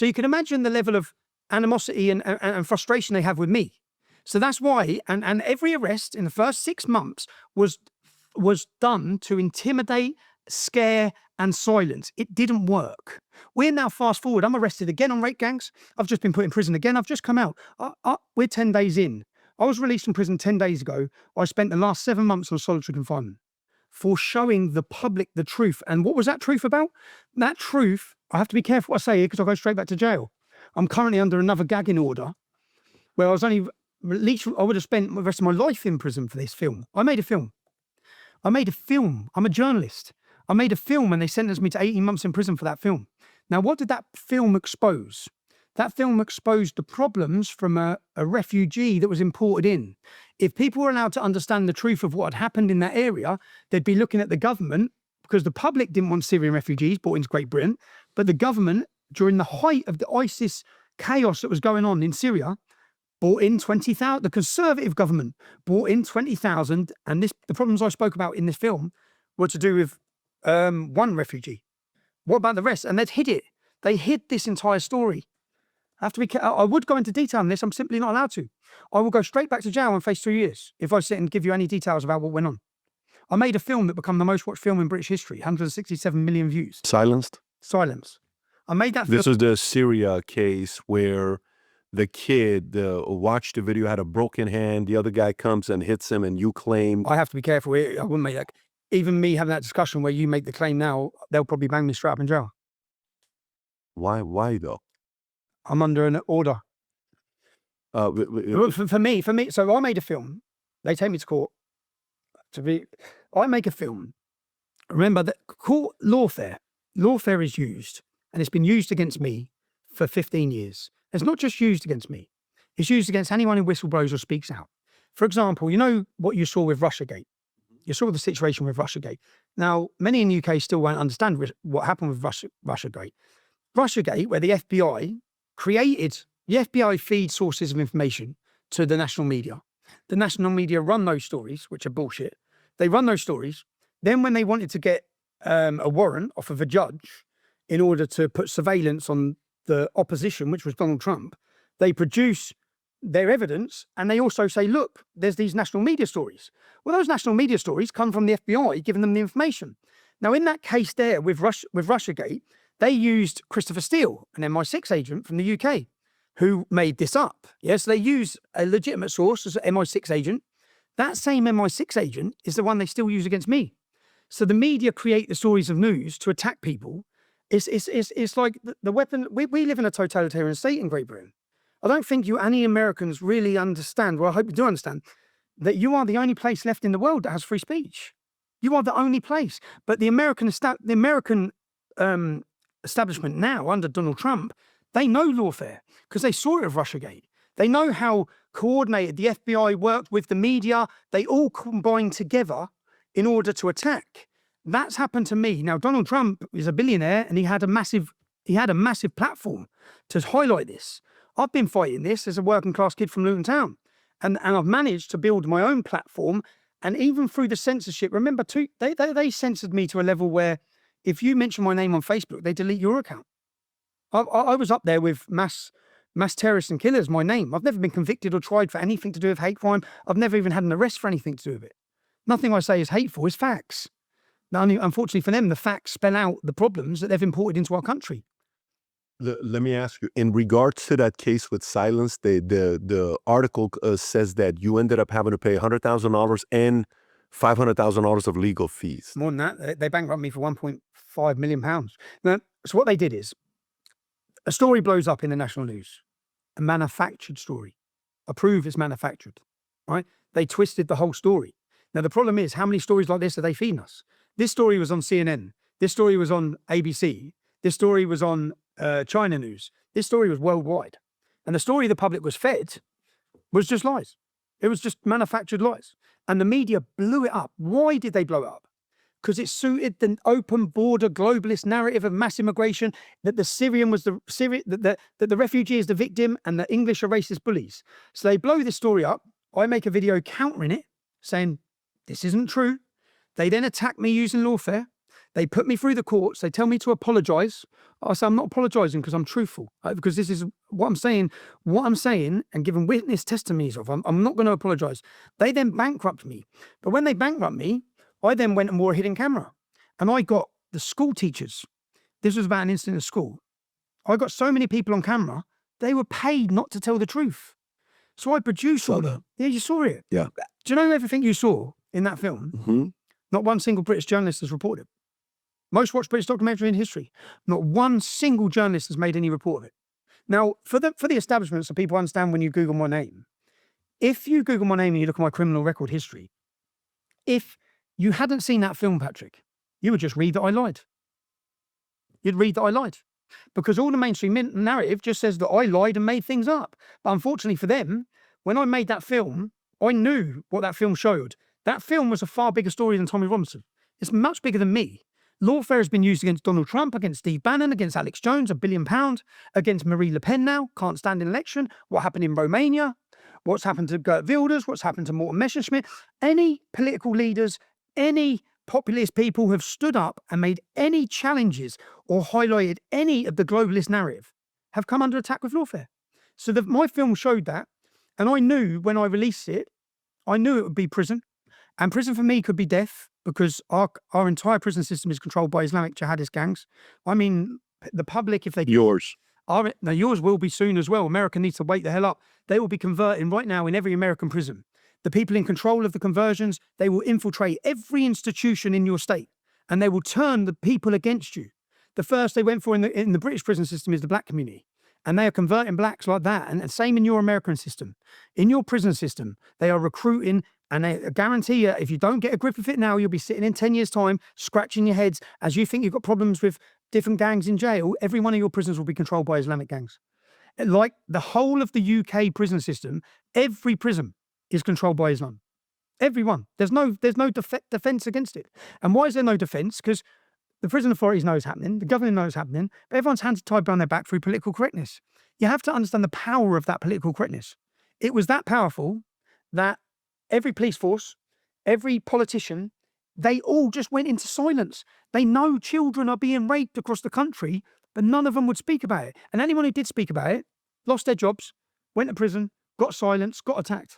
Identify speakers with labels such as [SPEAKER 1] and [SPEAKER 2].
[SPEAKER 1] So you can imagine the level of animosity and frustration they have with me. So that's why, and every arrest in the first 6 months was done to intimidate, scare, and silence. It didn't work. We're now fast forward. I'm arrested again on rape gangs. I've just been put in prison again. I've just come out. We're 10 days in. I was released from prison 10 days ago. I spent the last 7 months on solitary confinement for showing the public the truth. And what was that truth about? That truth, I have to be careful what I say here because I'll go straight back to jail. I'm currently under another gagging order where I was only released. I would have spent the rest of my life in prison for this film. I made a film. I'm a journalist. I made a film and they sentenced me to 18 months in prison for that film. Now, what did that film expose? That film exposed the problems from a refugee that was imported in. If people were allowed to understand the truth of what had happened in that area, they'd be looking at the government, because the public didn't want Syrian refugees brought into Great Britain, but the government, during the height of the ISIS chaos that was going on in Syria, brought in 20,000, the conservative government brought in 20,000, and the problems I spoke about in this film were to do with one refugee. What about the rest? And they'd hid it. They hid this entire story. I would go into detail on this. I'm simply not allowed to. I will go straight back to jail and face 2 years if I sit and give you any details about what went on. I made a film that became the most watched film in British history, 167 million views.
[SPEAKER 2] Silenced?
[SPEAKER 1] Silence. I made that film.
[SPEAKER 2] This was the Syria case where the kid watched the video, had a broken hand. The other guy comes and hits him, and you claim.
[SPEAKER 1] I have to be careful. I wouldn't make that. Even me having that discussion where you make the claim now, they'll probably bang me straight up in jail.
[SPEAKER 2] Why though?
[SPEAKER 1] I'm under an order. For me, so I made a film. They take me to court. I make a film. Remember that court lawfare is used, and it's been used against me for 15 years. It's not just used against me. It's used against anyone who whistleblowers or speaks out. For example, you know what you saw with Russiagate? You saw the situation with Russiagate. Now, many in the UK still won't understand what happened with Russiagate. Russiagate, where the FBI feeds sources of information to the national media. The national media run those stories, which are bullshit. They run those stories. Then when they wanted to get a warrant off of a judge in order to put surveillance on the opposition, which was Donald Trump, they produce their evidence and they also say, look, there's these national media stories. Well, those national media stories come from the FBI giving them the information. Now, in that case there with Russiagate, they used Christopher Steele, an MI6 agent from the UK, who made this up. Yes, they use a legitimate source as an MI6 agent. That same MI6 agent is the one they still use against me. So the media create the stories of news to attack people. It's like the weapon. We live in a totalitarian state in Great Britain. I don't think any Americans really understand, well, I hope you do understand, that you are the only place left in the world that has free speech. You are the only place. But the American establishment now, under Donald Trump, they know lawfare because they saw it with Russiagate. They know how coordinated the FBI worked with the media. They all combined together in order to attack. That's happened to me. Now, Donald Trump is a billionaire and he had a massive platform to highlight this. I've been fighting this as a working class kid from Luton Town. And I've managed to build my own platform. And even through the censorship, remember, they censored me to a level where if you mention my name on Facebook, they delete your account. I was up there with mass terrorists and killers, my name. I've never been convicted or tried for anything to do with hate crime. I've never even had an arrest for anything to do with it. Nothing I say is hateful, it's facts. Now, unfortunately for them, the facts spell out the problems that they've imported into our country.
[SPEAKER 2] Let me ask you, in regards to that case with Silence, the article says that you ended up having to pay $100,000 and $500,000 of legal fees.
[SPEAKER 1] More than that, they bankrupted me for £1.5 million. Now, so what they did is, a story blows up in the national news, a manufactured story. I prove it's manufactured, right? They twisted the whole story. Now, the problem is, how many stories like this are they feeding us? This story was on CNN. This story was on ABC. This story was on China News. This story was worldwide. And the story the public was fed was just lies. It was just manufactured lies. And the media blew it up. Why did they blow it up? Because it suited the open border globalist narrative of mass immigration, that the Syrian was that the refugee is the victim and the English are racist bullies. So they blow this story up. I make a video countering it, saying this isn't true. They then attack me using lawfare. They put me through the courts. They tell me to apologize. I say, I'm not apologizing because I'm truthful. Because this is what I'm saying, and giving witness testimonies of. I'm not going to apologize. They then bankrupt me. But when they bankrupt me, I then went and wore a hidden camera. And I got the school teachers. This was about an incident at school. I got so many people on camera, they were paid not to tell the truth. So I produced all that. Yeah, you saw it.
[SPEAKER 2] Yeah.
[SPEAKER 1] Do you know everything you saw in that film? Not one single British journalist has reported it. Most watched British documentary in history. Not one single journalist has made any report of it. Now, for the establishment, so people understand when you Google my name, if you Google my name and you look at my criminal record history, if you hadn't seen that film, Patrick, you would just read that I lied. You'd read that I lied. Because all the mainstream narrative just says that I lied and made things up. But unfortunately for them, when I made that film, I knew what that film showed. That film was a far bigger story than Tommy Robinson. It's much bigger than me. Lawfare has been used against Donald Trump, against Steve Bannon, against Alex Jones, £1 billion, against Marie Le Pen now, can't stand an election, what happened in Romania, what's happened to Geert Wilders, what's happened to Morten Messerschmidt. Any political leaders, any populist people who have stood up and made any challenges or highlighted any of the globalist narrative have come under attack with lawfare. So my film showed that, and I knew when I released it, I knew it would be prison. And prison for me could be death, because our entire prison system is controlled by Islamic jihadist gangs. I mean, the public, if they...
[SPEAKER 2] Yours.
[SPEAKER 1] Now, yours will be soon as well. America needs to wake the hell up. They will be converting right now in every American prison. The people in control of the conversions, they will infiltrate every institution in your state, and they will turn the people against you. The first they went for in the British prison system is the black community. And they are converting blacks like that. And same in your American system. In your prison system, they are recruiting, and they guarantee you, if you don't get a grip of it now, you'll be sitting in 10 years' time, scratching your heads as you think you've got problems with different gangs in jail. Every one of your prisons will be controlled by Islamic gangs. Like the whole of the UK prison system, every prison is controlled by Islam. Everyone. There's no defense against it. And why is there no defense? Because the prison authorities know it's happening, the government knows it's happening, but everyone's hands are tied behind their back through political correctness. You have to understand the power of that political correctness. It was that powerful that every police force, every politician, they all just went into silence. They know children are being raped across the country, but none of them would speak about it. And anyone who did speak about it lost their jobs, went to prison, got silenced, got attacked.